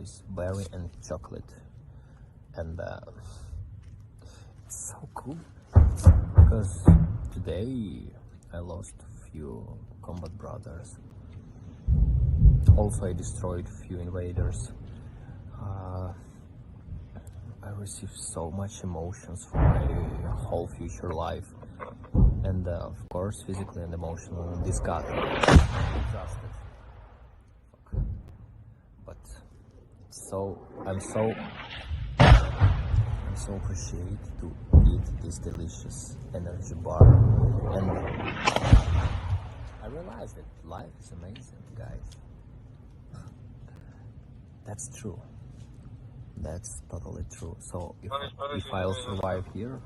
with berry and chocolate, and it's so cool because today I lost few combat brothers. Also, I destroyed few invaders. I received so much emotions for my whole future life, and of course, physically and emotionally disgusted. But I'm so appreciated to eat this delicious energy bar, and I realized that life is amazing, guys. That's true. That's totally true. So if I'll survive here,